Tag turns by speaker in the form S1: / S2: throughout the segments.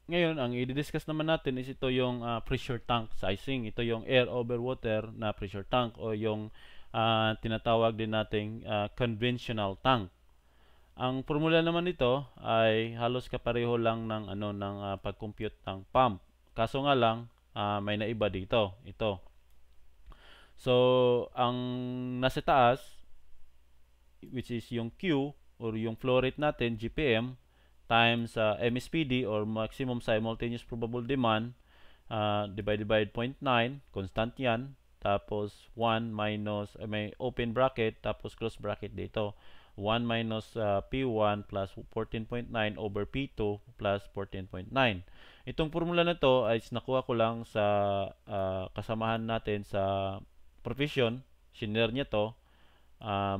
S1: ngayon, ang i-discuss naman natin is ito yung pressure tank sizing. Ito yung air over water na pressure tank o yung tinatawag din nating conventional tank. Ang formula naman nito ay halos kapareho lang ng pag-compute ng pump. Kaso nga lang may naiba dito. Ito. So, ang nasa taas, which is yung Q or yung flow rate natin, GPM, times MSPD or maximum simultaneous probable demand, divided by 0.9, constant yan. Tapos 1 minus, may open bracket, tapos close bracket dito. 1 minus P1 plus 14.9 over P2 plus 14.9. Itong formula na to ay nakuha ko lang sa kasamahan natin sa profession. Shinare niya to.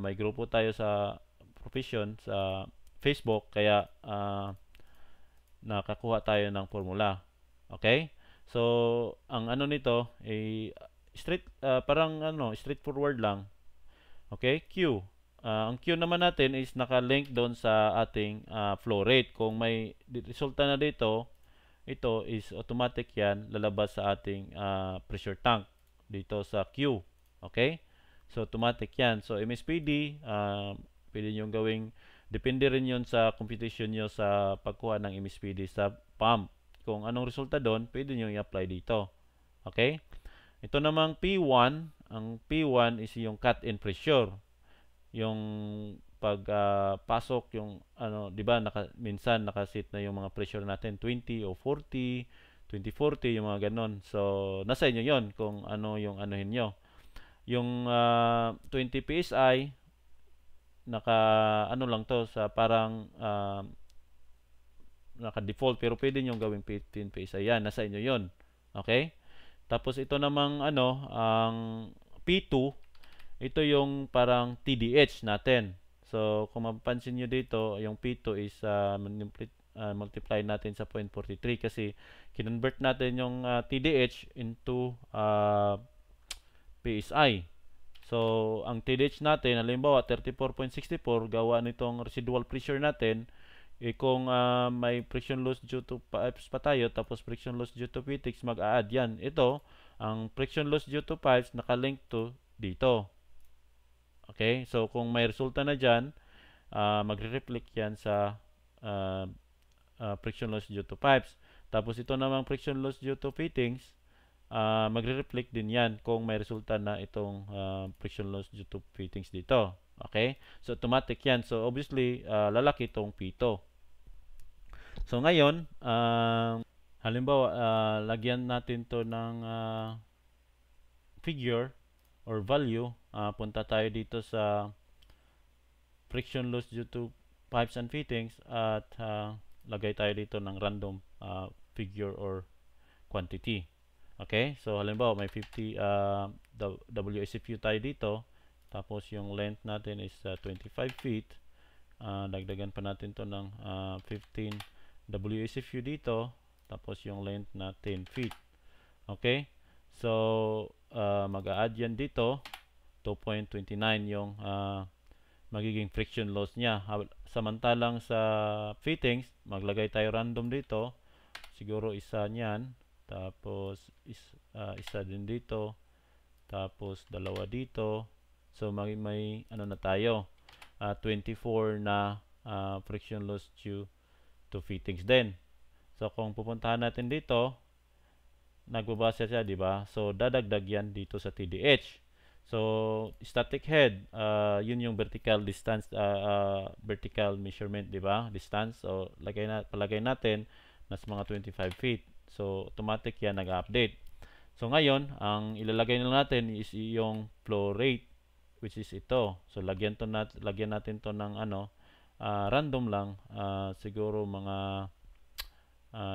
S1: May grupo tayo sa profession sa Facebook, kaya nakakuha tayo ng formula. Okay? So, ang ano nito ay parang straightforward lang. Okay? Q. Ang Q naman natin is naka-link doon sa ating flow rate. Kung may resulta na dito, ito is automatic yan lalabas sa ating pressure tank dito sa Q. Okay? So, automatic yan. So, MSPD, pwede nyo gawing, depende rin yun sa computation nyo sa pagkuha ng MSPD sa pump. Kung anong resulta doon, pwede nyo i-apply dito. Okay? Ito namang P1, ang P1 is yung cut-in pressure. Yung pasok yung di ba minsan nakasit na yung mga pressure natin 20 o 40, 20-40 yung mga ganon. So nasa inyo 'yon kung ano yung anuhin nyo. Yung 20 PSI naka lang to sa parang naka-default pero pwede nyo gawing 15 PSI yan, nasa inyo 'yon. Okay? Tapos ito namang ang P2, ito yung parang TDH natin. So, kung mapapansin nyo dito, yung P2 is multiply natin sa 0.43 kasi kinonvert natin yung TDH into PSI. So, ang TDH natin, halimbawa 34.64, gawa nitong residual pressure natin, kung may friction loss due to pipes pa tayo, tapos friction loss due to fittings, mag-a-add yan. Ito, ang friction loss due to pipes, nakalink to dito. Okay? So, kung may resulta na dyan, magre-reflect yan sa friction loss due to pipes. Tapos, ito namang friction loss due to fittings, magre-reflect din yan kung may resulta na itong friction loss due to fittings dito. Okay? So, automatic yan. So, obviously, lalaki itong P2. So, ngayon, halimbawa, lagyan natin to ng figure or value. Punta tayo dito sa friction loss due to pipes and fittings at lagay tayo dito ng random figure or quantity. Okay? So, halimbawa, may 50 WSFU tayo dito. Tapos, yung length natin is 25 feet. Dagdagan pa natin to ng 15 WSFU dito. Tapos, yung length na 10 feet. Okay? So, mag-a-add yan dito. 2.29 yung magiging friction loss niya. Samantalang sa fittings, maglagay tayo random dito. Siguro isa niyan. Tapos, isa din dito. Tapos, dalawa dito. So, may ano na tayo. 24 na friction loss due to fittings din. So, kung pupuntahan natin dito, nagbabasa siya, di ba? So, dadagdag yan dito sa TDH. So, static head, yun yung vertical distance, vertical measurement, di ba? Distance. So, palagay natin nas mga 25 feet. So, automatic yan nag-update. So, ngayon, ang ilalagay na natin is yung flow rate, which is ito. So, lagyan natin to ng random lang. Siguro mga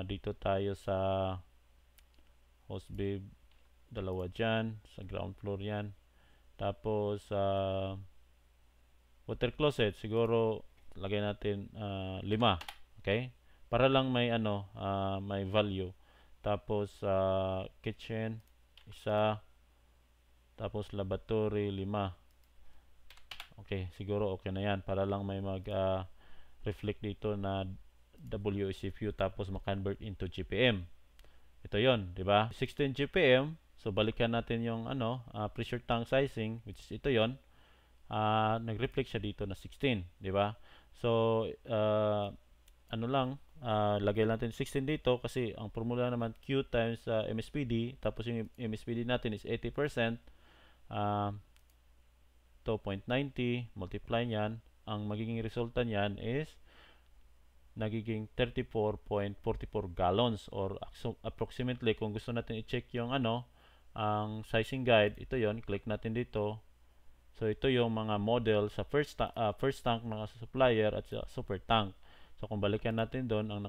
S1: dito tayo sa hose babe, dalawa dyan. Sa ground floor yan. Tapos, water closet, siguro lagay natin 5. Okay? Para lang may may value. Tapos, kitchen, isa. Tapos, laboratory, 5. Okay, siguro okay na yan. Para lang may mag-reflect dito na WCFU tapos ma-convert into GPM. Ito yon, di ba? 16 GPM. So balikan natin yung pressure tank sizing, which is ito yon. Nag-reflect siya dito na 16, di ba? So lagay natin 16 dito kasi ang formula naman Q times MSPD, tapos yung MSPD natin is 80%, 2.90 multiply niyan, ang magiging resulta niyan is nagiging 34.44 gallons, or approximately kung gusto natin i-check yung ang sizing guide, ito yon, click natin dito. So ito yung mga model sa first tank ng supplier at sa super tank. So kung balikan natin doon, ang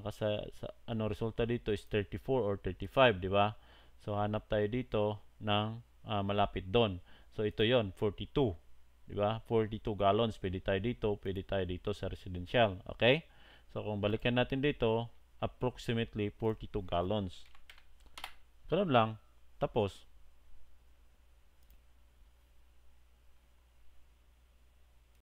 S1: resulta dito is 34 or 35, di ba? So hanap tayo dito ng malapit doon. So ito yon, 42, di ba? 42 gallons, pwede tayo dito sa residential, okay? So kung balikan natin dito, approximately 42 gallons. Ganun lang. Tapos